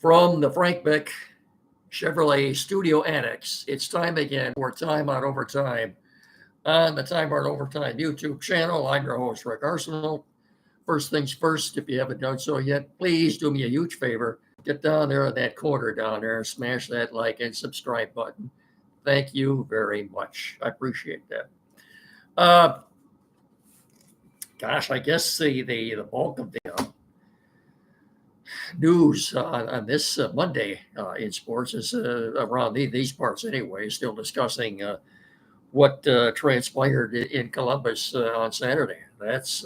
From the Frank Beck Chevrolet Studio Annex, it's time again for Time Out Overtime on the Time Out Overtime YouTube channel. I'm your host, Rick Arsenal. First things first, if you haven't done so yet, please do me a huge favor. Get down there in that corner down there, smash that like and subscribe button. Thank you very much. I appreciate that. Uh, I guess the bulk of the news on this Monday in sports is around these parts anyway, still discussing what transpired in Columbus on Saturday. That's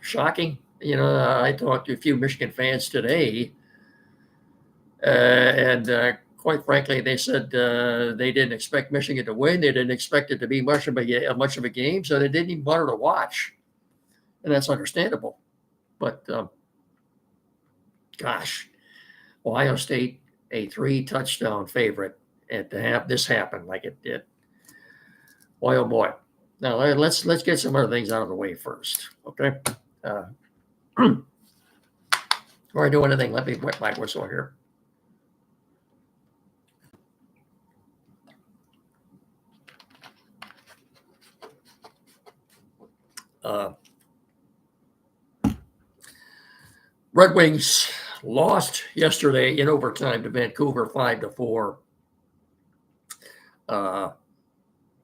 shocking. I talked to a few Michigan fans today, and quite frankly, they said they didn't expect Michigan to win. They didn't expect it to be much of a game, so they didn't even bother to watch, and that's understandable. But Ohio State, a 3-touchdown favorite, and to have this happen like it did, boy oh boy. Now let's get some other things out of the way first, okay? Before I do anything, let me wet my whistle here. Red Wings lost yesterday in overtime to Vancouver 5-4.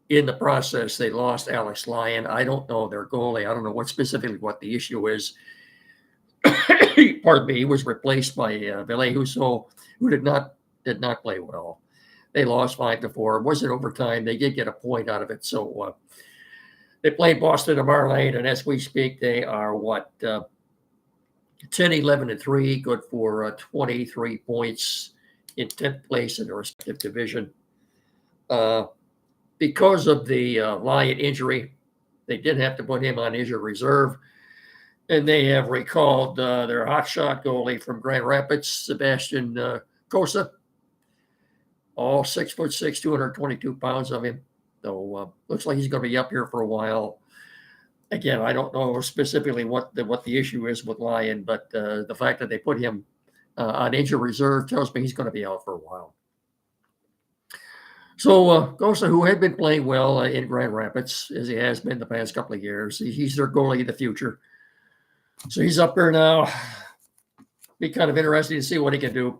In the process, they lost Alex Lyon. I don't know their goalie. I don't know what the issue is. Pardon me. He was replaced by Ville Husso, who did not play well. They lost 5-4. It wasn't overtime. They did get a point out of it. So they play Boston tomorrow night, and as we speak, they are 10-11-3, good for 23 points in 10th place in the respective division. Because of the Lyon injury, they did have to put him on injured reserve, and they have recalled their hotshot goalie from Grand Rapids, Sebastian Kosa. All 6'6", 222 pounds of him. So looks like he's going to be up here for a while. Again, I don't know specifically what the issue is with Lyon, but the fact that they put him on injured reserve tells me he's going to be out for a while. So Gosa, who had been playing well in Grand Rapids, as he has been the past couple of years, he's their goalie of the future. So he's up there now. Be kind of interesting to see what he can do.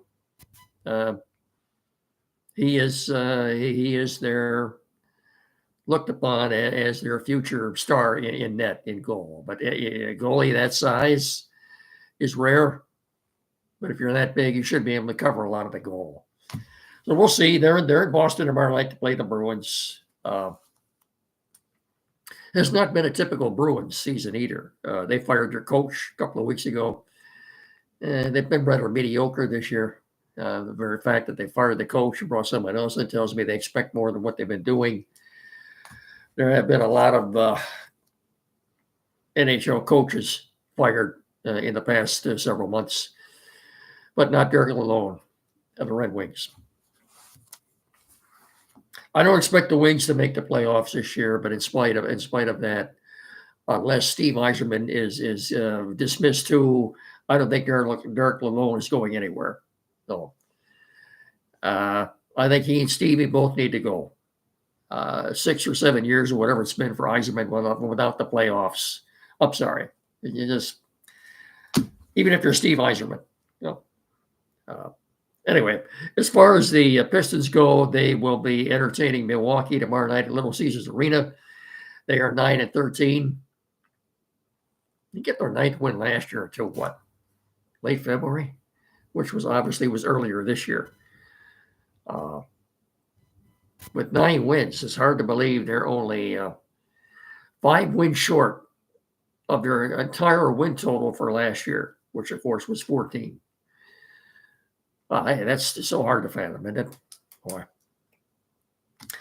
He is their looked upon as their future star in net, in goal. But a goalie that size is rare. But if you're that big, you should be able to cover a lot of the goal. So we'll see. They're in Boston tomorrow night to play the Bruins. Has not been a typical Bruins season either. They fired their coach a couple of weeks ago. They've been rather mediocre this year. The very fact that they fired the coach and brought someone else in tells me they expect more than what they've been doing. There have been a lot of NHL coaches fired in the past several months, but not Derek alone of the Red Wings. I don't expect the Wings to make the playoffs this year, but in spite of that, unless Steve Yzerman is dismissed too, I don't think Derek Lalonde is going anywhere. So I think he and Stevie both need to go. 6 or 7 years or whatever it's been for Yzerman without the playoffs. I'm sorry. You just, even if you're Steve Yzerman. Anyway, as far as the Pistons go, they will be entertaining Milwaukee tomorrow night at Little Caesars Arena. They are 9-13. You get their 9th win last year until what? Late February, which was earlier this year. With 9 wins, it's hard to believe they're only 5 wins short of their entire win total for last year, which of course was 14. Hey, that's so hard to fathom, isn't it? Boy.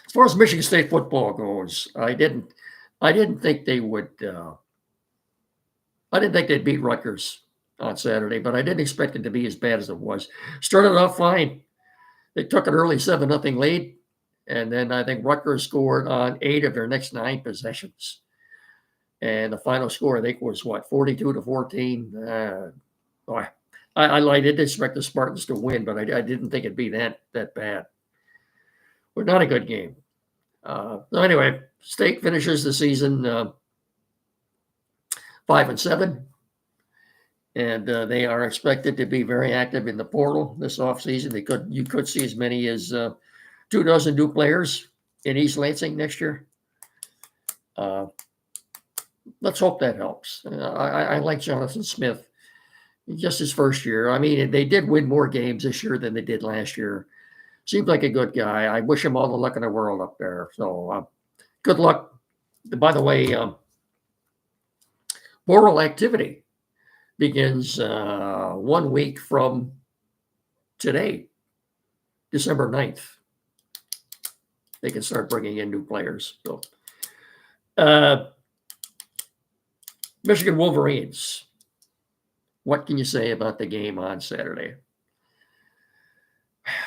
As far as Michigan State football goes, I didn't think they would. I didn't think they'd beat Rutgers on Saturday, but I didn't expect it to be as bad as it was. Started off fine. They took an early 7-0 lead, and then I think Rutgers scored on 8 of their next 9 possessions. And the final score, I think, was 42-14. Oh, I did expect the Spartans to win, but I didn't think it'd be that bad. But not a good game. So anyway, State finishes the season 5-7, and they are expected to be very active in the portal this offseason. You could see as many as 24 new players in East Lansing next year. Let's hope that helps. I like Jonathan Smith. Just his first year. I mean, they did win more games this year than they did last year. Seems like a good guy. I wish him all the luck in the world up there. So good luck. By the way, Brawl activity begins 1 week from today, December 9th. They can start bringing in new players. So, Michigan Wolverines. What can you say about the game on Saturday?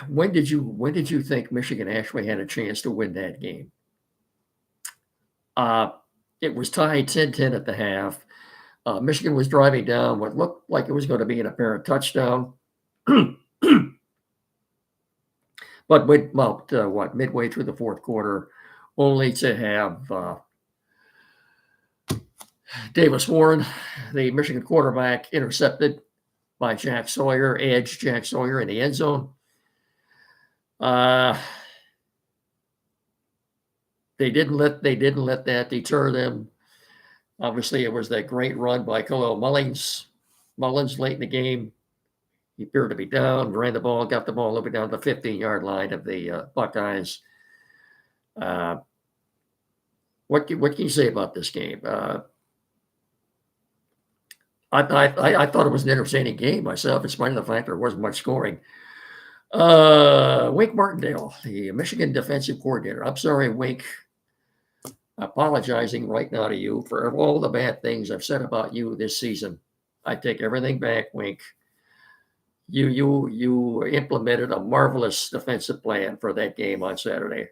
When did you think Michigan actually had a chance to win that game? It was tied 10-10 at the half. Michigan was driving down what looked like it was going to be an apparent touchdown. But midway through the fourth quarter, only to have Davis Warren, the Michigan quarterback, intercepted by Jack Sawyer in the end zone. They didn't let that deter them. Obviously, it was that great run by Khalil Mullins. Mullins late in the game, he appeared to be down, ran the ball, got the ball a little bit down the 15-yard line of the Buckeyes. What can you say about this game? I thought it was an entertaining game myself, in spite of the fact there wasn't much scoring. Wink Martindale, the Michigan defensive coordinator. I'm sorry, Wink. Apologizing right now to you for all the bad things I've said about you this season. I take everything back, Wink. You implemented a marvelous defensive plan for that game on Saturday.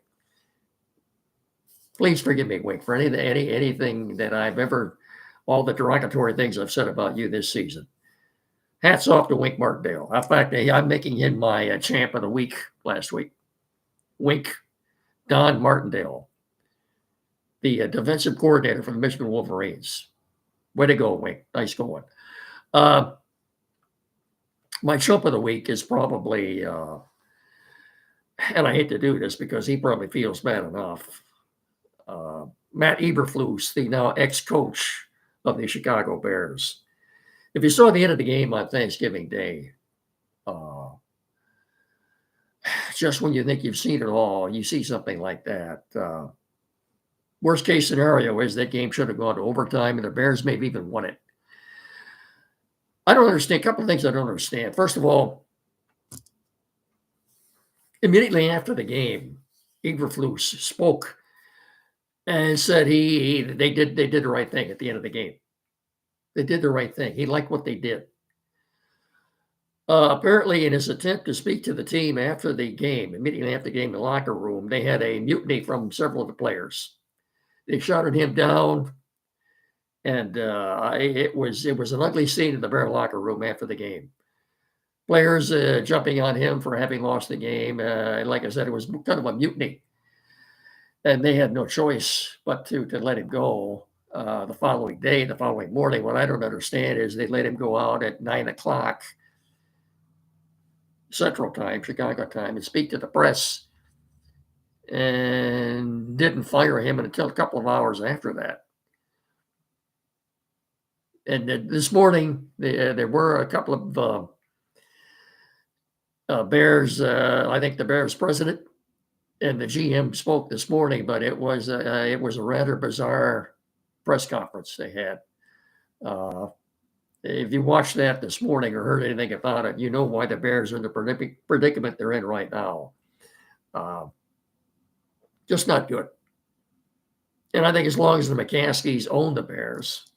Please forgive me, Wink, for anything that I've ever, all the derogatory things I've said about you this season. Hats off to Wink Martindale. In fact, I'm making him my champ of the week last week. Wink Don Martindale, the defensive coordinator for the Michigan Wolverines. Way to go, Wink. Nice going. My chump of the week is probably, and I hate to do this because he probably feels bad enough, Matt Eberflus, the now ex-coach of the Chicago Bears. If you saw the end of the game on Thanksgiving Day, just when you think you've seen it all, you see something like that. Worst case scenario is that game should have gone to overtime and the Bears maybe even won it. I don't understand. A couple of things I don't understand. First of all, immediately after the game, Eberflus spoke and said they did the right thing at the end of the game. They did the right thing. He liked what they did. Apparently, in his attempt to speak to the team after the game, immediately after the game in the locker room, they had a mutiny from several of the players. They shouted him down, and it was an ugly scene in the Bear locker room after the game. Players jumping on him for having lost the game. Like I said, it was kind of a mutiny, and they had no choice but to let him go. The following morning, what I don't understand is they let him go out at 9:00 Central Time, Chicago time, and speak to the press, and didn't fire him until a couple of hours after that. And this morning, there were a couple of Bears. I think the Bears president and the GM spoke this morning, but it was a rather bizarre press conference they had. If you watched that this morning or heard anything about it, you know why the Bears are in the predicament they're in right now. Just not good. And I think as long as the McCaskies own the Bears,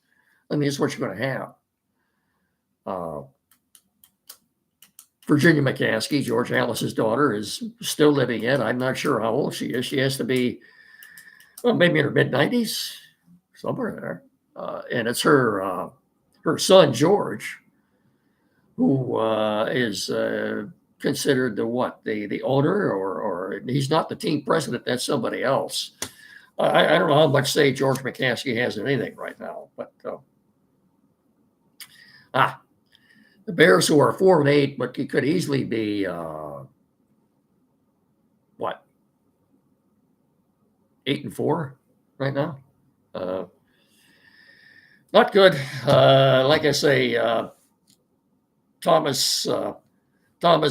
I mean, it's what you're going to have. Virginia McCaskey, George Alice's daughter, is still living in. I'm not sure how old she is. She has to be, well, maybe in her mid-90s, somewhere there. And it's her son, George, who is considered the owner, or he's not the team president. That's somebody else. I don't know how much say George McCaskey has in anything right now, but the Bears, who are 4-8, but he could easily be what 8-4 right now. Not good. Like I say, Thomas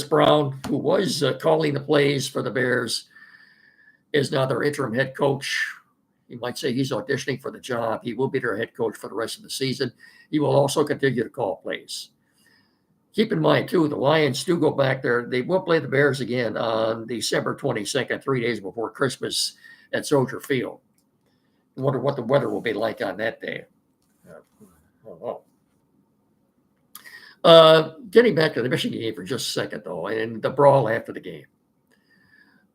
Brown, who was calling the plays for the Bears, is now their interim head coach. You might say he's auditioning for the job. He will be their head coach for the rest of the season. He will also continue to call plays. Keep in mind, too, the Lions do go back there. They will play the Bears again on December 22nd, 3 days before Christmas at Soldier Field. I wonder what the weather will be like on that day. Getting back to the Michigan game for just a second, though, and the brawl after the game.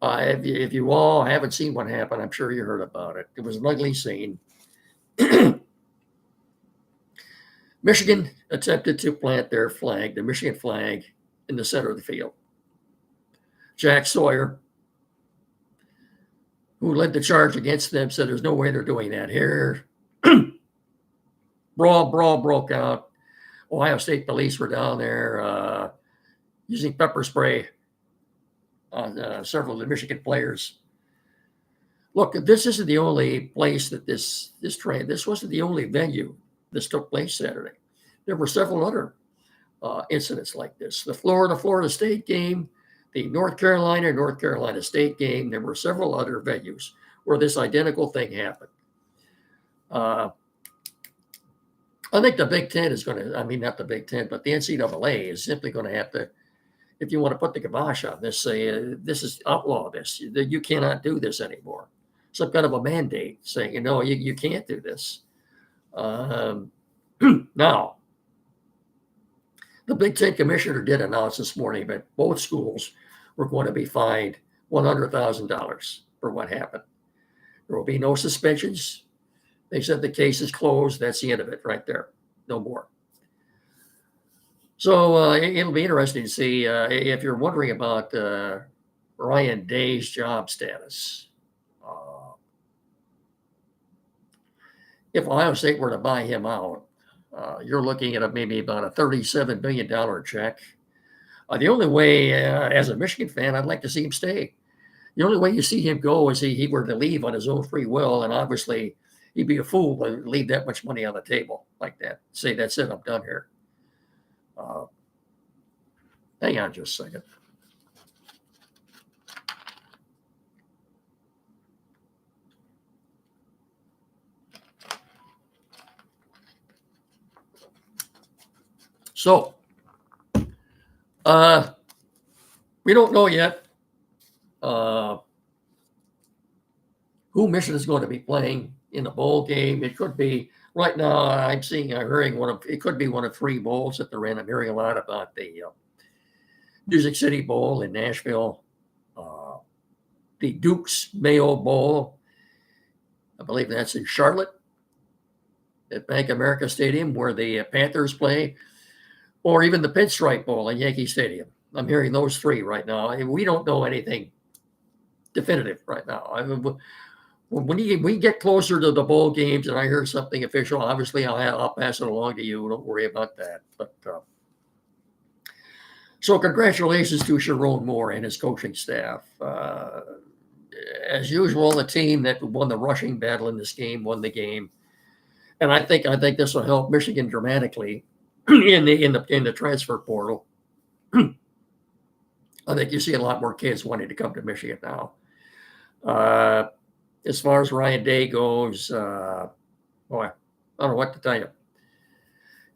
If you all haven't seen what happened, I'm sure you heard about it. It was an ugly scene. Michigan attempted to plant their flag, the Michigan flag, in the center of the field. Jack Sawyer, who led the charge against them, said there's no way they're doing that here. Brawl broke out. Ohio State police were down there using pepper spray on several of the Michigan players. Look, this isn't the only place that this wasn't the only venue this took place Saturday. There were several other incidents like this. The Florida State game, the North Carolina State game. There were several other venues where this identical thing happened. I think the Big Ten is going to, not the Big Ten, but the NCAA is simply going to have to, if you want to put the kibosh on this, say, this is outlaw this. You cannot do this anymore. Some kind of a mandate saying, you can't do this. Now, the Big Ten commissioner did announce this morning that both schools were going to be fined $100,000 for what happened. There will be no suspensions. They said the case is closed. That's the end of it right there. No more. So it'll be interesting to see if you're wondering about Ryan Day's job status. If Ohio State were to buy him out, you're looking at maybe about a $37 million check. The only way, as a Michigan fan, I'd like to see him stay. The only way you see him go is he were to leave on his own free will, and obviously he'd be a fool to leave that much money on the table like that. Say, that's it, I'm done here. Hang on just a second. So, we don't know yet who Michigan is going to be playing in the bowl game. It could be, right now I'm hearing it could be one of three bowls that they're in. I'm hearing a lot about the Music City Bowl in Nashville, the Duke's Mayo Bowl. I believe that's in Charlotte at Bank America Stadium where the Panthers play, or even the Pinstripe Bowl in Yankee Stadium. I'm hearing those three right now. We don't know anything definitive right now. When we get closer to the bowl games and I hear something official, obviously I'll pass it along to you. Don't worry about that. But so congratulations to Sharon Moore and his coaching staff. As usual, the team that won the rushing battle in this game won the game, and I think this will help Michigan dramatically in the transfer portal. I think you see a lot more kids wanting to come to Michigan now. As far as Ryan Day goes, boy, I don't know what to tell you.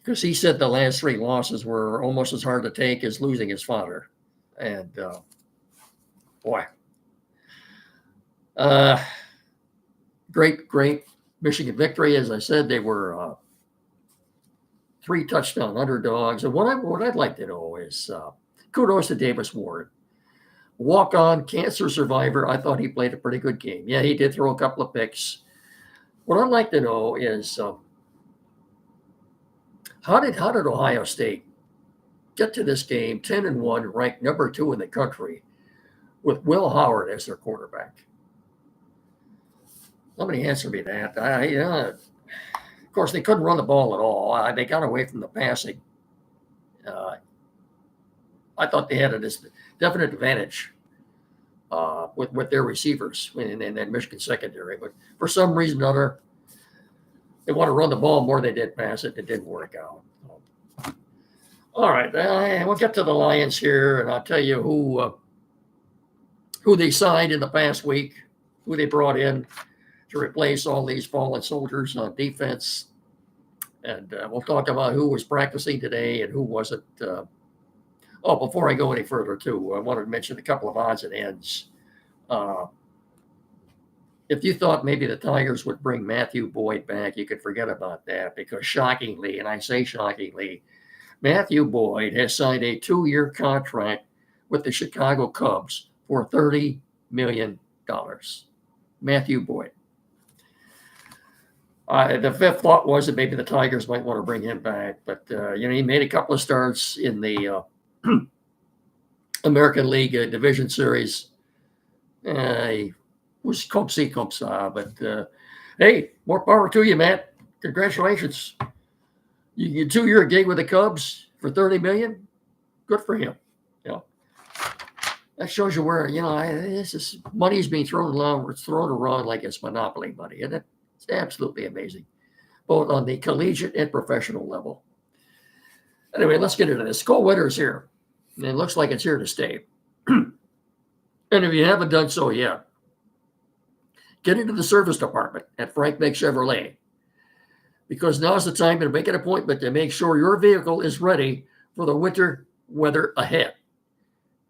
Because he said the last three losses were almost as hard to take as losing his father. And, boy. Great Michigan victory. As I said, they were 3 touchdown underdogs. And what I'd like to know is kudos to Davis Ward. Walk-on cancer survivor. I thought he played a pretty good game. Yeah, he did throw a couple of picks. What I'd like to know is how did Ohio State get to this game 10-1, ranked number 2 in the country, with Will Howard as their quarterback? Somebody answer me that. Of course, they couldn't run the ball at all. They got away from the passing. Uh, I thought they had a definite advantage with their receivers in that Michigan secondary. But for some reason or other, they want to run the ball more than they did pass it. It didn't work out. All right, we'll get to the Lions here, and I'll tell you who they signed in the past week, who they brought in to replace all these fallen soldiers on defense. And we'll talk about who was practicing today and who wasn't. Before I go any further, too, I wanted to mention a couple of odds and ends. If you thought maybe the Tigers would bring Matthew Boyd back, you could forget about that, because shockingly, and I say shockingly, Matthew Boyd has signed a 2-year contract with the Chicago Cubs for $30 million. Matthew Boyd. The fifth thought was that maybe the Tigers might want to bring him back, but he made a couple of starts in the American League Division Series. He was comme ci, comme ça, but hey, more power to you, Matt. Congratulations. You get 2-year gig with the Cubs for $30 million. Good for him. That shows you where this is money's being thrown around like it's monopoly money, and it's absolutely amazing, both on the collegiate and professional level. Anyway, let's get into this. Cold winter's here, and it looks like it's here to stay. And if you haven't done so yet, get into the service department at Frank Vick Chevrolet, because now's the time to make an appointment to make sure your vehicle is ready for the winter weather ahead.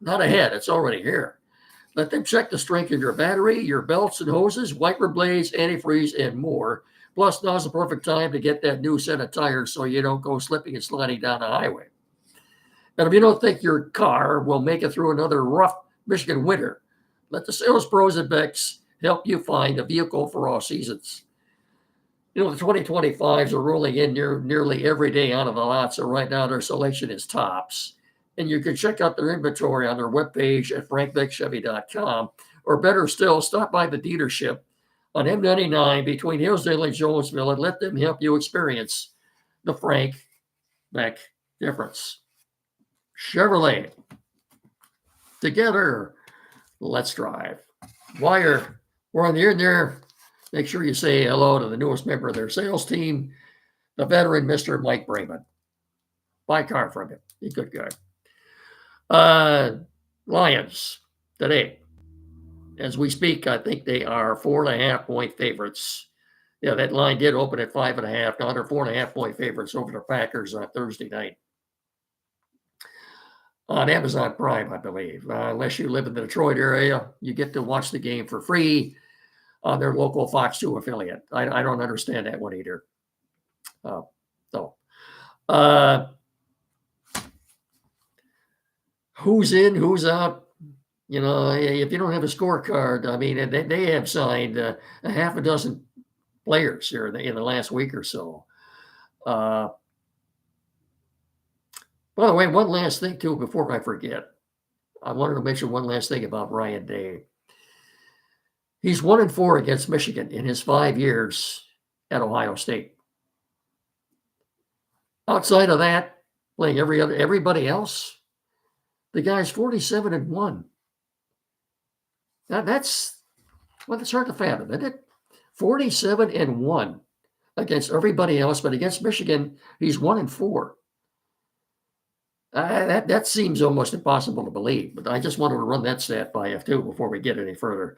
Not ahead, it's already here. Let them check the strength of your battery, your belts and hoses, wiper blades, antifreeze, and more. Plus, now's the perfect time to get that new set of tires so you don't go slipping and sliding down the highway. And if you don't think your car will make it through another rough Michigan winter, let the sales pros at Beck's help you find a vehicle for all seasons. The 2025s are rolling in nearly every day out of the lot, so right now their selection is tops. And you can check out their inventory on their webpage at frankvickchevy.com, or better still, stop by the dealership on M99 between Hillsdale and Jonesville and let them help you experience the Frank Vick difference. Chevrolet. Together, let's drive. While we're on the air there, make sure you say hello to the newest member of their sales team, the veteran Mr. Mike Brayman. Buy a car from him. He's a good guy. Lions today. As we speak, I think they are 4.5-point favorites. Yeah, that line did open at 5.5. Now they're 4.5-point favorites over the Packers on Thursday night. On Amazon Prime, I believe. Unless you live in the Detroit area, you get to watch the game for free on their local Fox 2 affiliate. I don't understand that one either. Who's in, who's out? If you don't have a scorecard, I mean, they have signed a half a dozen players here in the last week or so. By the way, one last thing, too, before I forget. I wanted to mention one last thing about Ryan Day. He's 1-4 against Michigan in his 5 years at Ohio State. Outside of that, playing everybody else, the guy's 47-1. That's hard to fathom, isn't it? 47-1 against everybody else, but against Michigan, he's 1-4. That seems almost impossible to believe, but I just wanted to run that stat by you too before we get any further.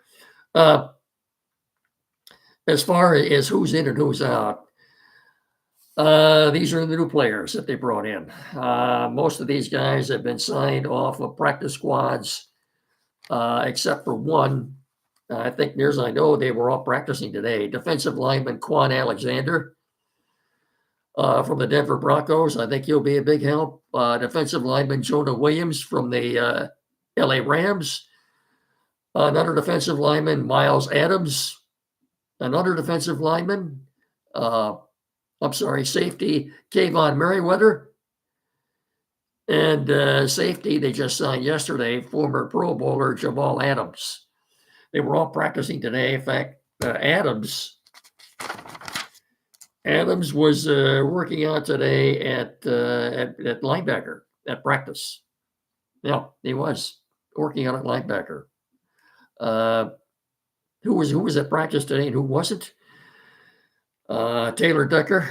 As far as who's in and who's out, these are the new players that they brought in. Most of these guys have been signed off of practice squads, except for one. I think, near as I know, they were all practicing today. Defensive lineman Quan Alexander from the Denver Broncos. I think he'll be a big help. Defensive lineman Jonah Williams from the LA Rams. Another defensive lineman, Miles Adams. Another defensive lineman, safety, Kayvon Merriweather. And safety, they just signed yesterday, former Pro Bowler Jamal Adams. They were all practicing today. In fact, Adams was working out today at linebacker at practice. Yeah, he was working out at linebacker. Uh, who was at practice today and who wasn't? Taylor Decker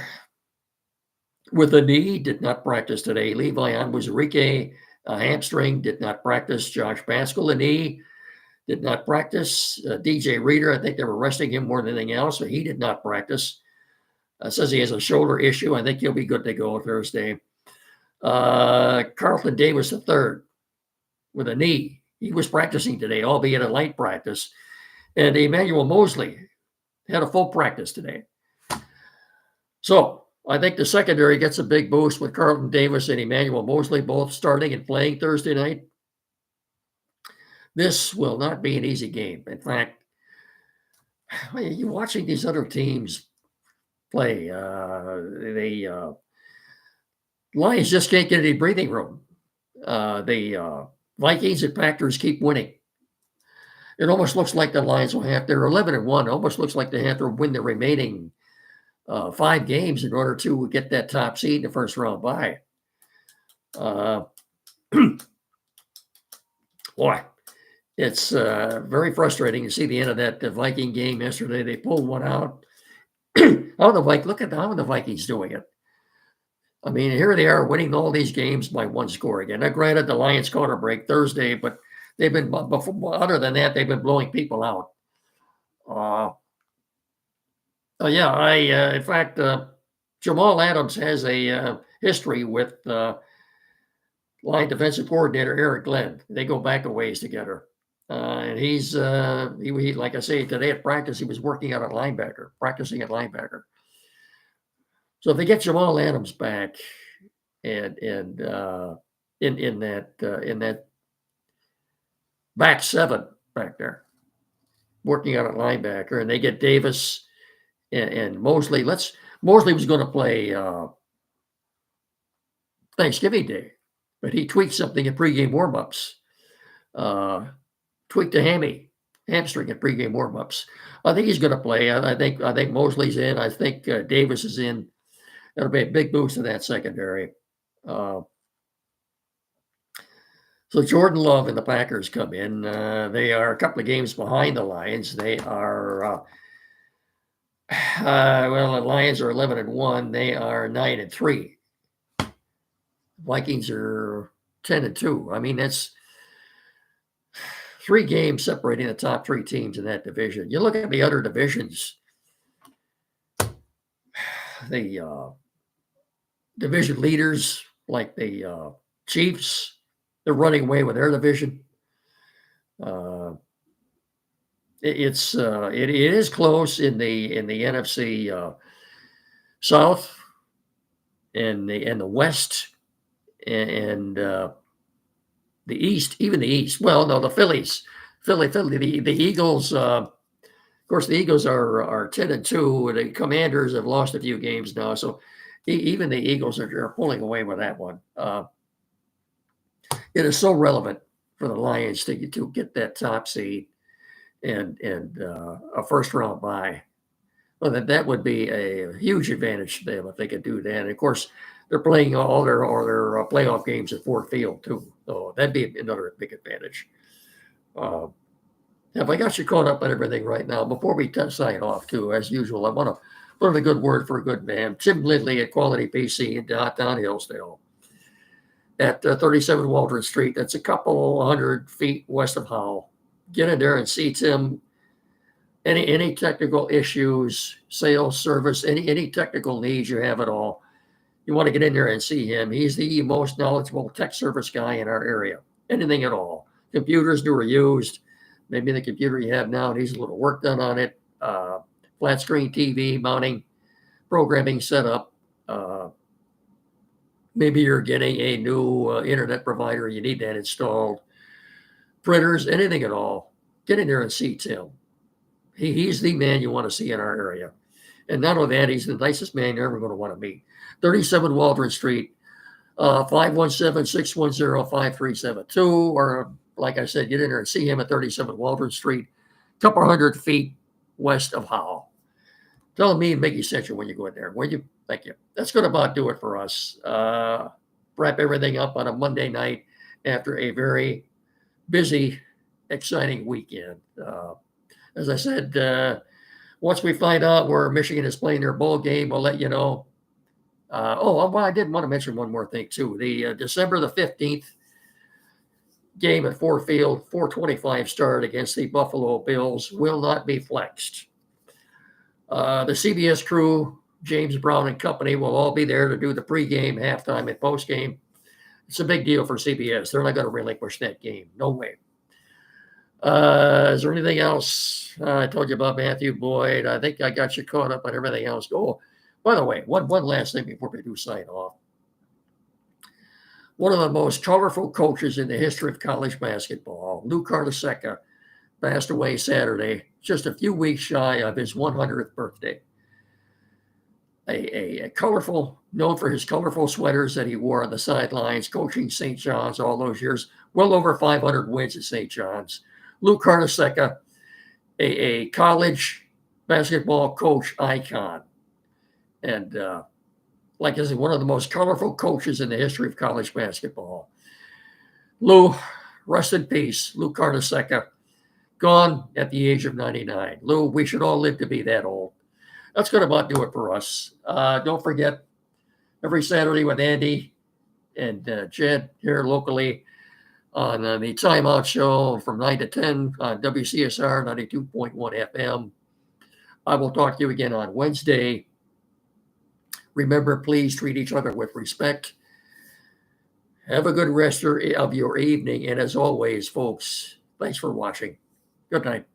with a knee did not practice today. Levi Onwuzurike, a hamstring, did not practice. Josh Paschal, a knee, did not practice. DJ Reader, I think they were resting him more than anything else, so he did not practice. Says he has a shoulder issue. I think he'll be good to go Thursday. Carlton Davis III with a knee. He was practicing today, albeit a light practice. And Emmanuel Mosley had a full practice today. So I think the secondary gets a big boost with Carlton Davis and Emmanuel Mosley both starting and playing Thursday night. This will not be an easy game. In fact, you're watching these other teams play. Lions just can't get any breathing room. The Vikings and Packers keep winning. It almost looks like the Lions will have, they're 11-1. It almost looks like they have to win the remaining 5 games in order to get that top seed in the first round bye. Boy, it's very frustrating to see the end of that Viking game yesterday. They pulled one out. Look at how the Vikings doing it. I mean, here they are winning all these games by 1 score again. Now, granted, the Lions caught a break Thursday, but they've been, other than that, they've been blowing people out. In fact, Jamal Adams has a history with line defensive coordinator Eric Glenn. They go back a ways together. And he's, he, like I say, today at practice, he was working out at linebacker, practicing at linebacker. So if they get Jamal Adams back and in that back 7 back there, working out at linebacker, and they get Davis and Mosley. Mosley was going to play Thanksgiving Day, but he tweaked something in pregame warmups. Tweaked a hamstring in pregame warmups. I think he's going to play. I think Mosley's in. I think Davis is in. That'll be a big boost in that secondary. So Jordan Love and the Packers come in. They are a couple of games behind the Lions. They are, the Lions are 11-1. They are 9-3. Vikings are 10-2. I mean, that's 3 games separating the top 3 teams in that division. You look at the other divisions, the division leaders like the Chiefs, they're running away with their division. It is close in the NFC South and the West and the East, even the East. Well, no, the Philly, the Eagles. Of course, the Eagles are 10-2. The Commanders have lost a few games now, so even the Eagles are pulling away with that one. It is so relevant for the Lions to get that top seed and a first round bye. Well, that would be a huge advantage to them if they could do that. And of course, they're playing all their playoff games at Ford Field too, so that'd be another big advantage. Have I got you caught up on everything right now? Before we sign off, too, as usual, I want to put in a good word for a good man, Tim Lindley at Quality PC in downtown Hillsdale at 37 Waldron Street. That's a couple 100 feet west of Howell. Get in there and see Tim. Any technical issues, sales, service, any technical needs you have at all, you want to get in there and see him. He's the most knowledgeable tech service guy in our area. Anything at all. Computers, new or used. Maybe the computer you have now needs a little work done on it. Flat screen TV, mounting, programming setup. Maybe you're getting a new internet provider. You need that installed. Printers, anything at all. Get in there and see Tim. He's the man you want to see in our area. And not only that, he's the nicest man you're ever going to want to meet. 37 Waldron Street. 517-610-5372, or like I said, get in there and see him at 37 Waldron Street, a couple hundred feet west of Howell. Tell me and Mickey sent you when you go in there. Will you? Thank you. That's going to about do it for us. Wrap everything up on a Monday night after a very busy, exciting weekend. As I said, once we find out where Michigan is playing their bowl game, we'll let you know. Well, I did want to mention one more thing, too. The December the 15th game at Ford Field, 4:25 start against the Buffalo Bills, will not be flexed. The CBS crew, James Brown and company, will all be there to do the pregame, halftime, and postgame. It's a big deal for CBS. They're not going to relinquish that game. No way. Is there anything else? I told you about Matthew Boyd. I think I got you caught up on everything else. Oh, by the way, one last thing before we do sign off. One of the most colorful coaches in the history of college basketball, Lou Carnesecca, passed away Saturday, just a few weeks shy of his 100th birthday. A colorful, known for his colorful sweaters that he wore on the sidelines, coaching St. John's all those years, well over 500 wins at St. John's. Lou Carnesecca, a college basketball coach icon. And like I said, one of the most colorful coaches in the history of college basketball. Lou, rest in peace. Lou Carnesecca, gone at the age of 99. Lou, we should all live to be that old. That's going to about do it for us. Don't forget, every Saturday with Andy and Jed here locally on the Time Out Show from 9 to 10 on WCSR 92.1 FM. I will talk to you again on Wednesday. Remember, please treat each other with respect. Have a good rest of your evening. And as always, folks, thanks for watching. Good night.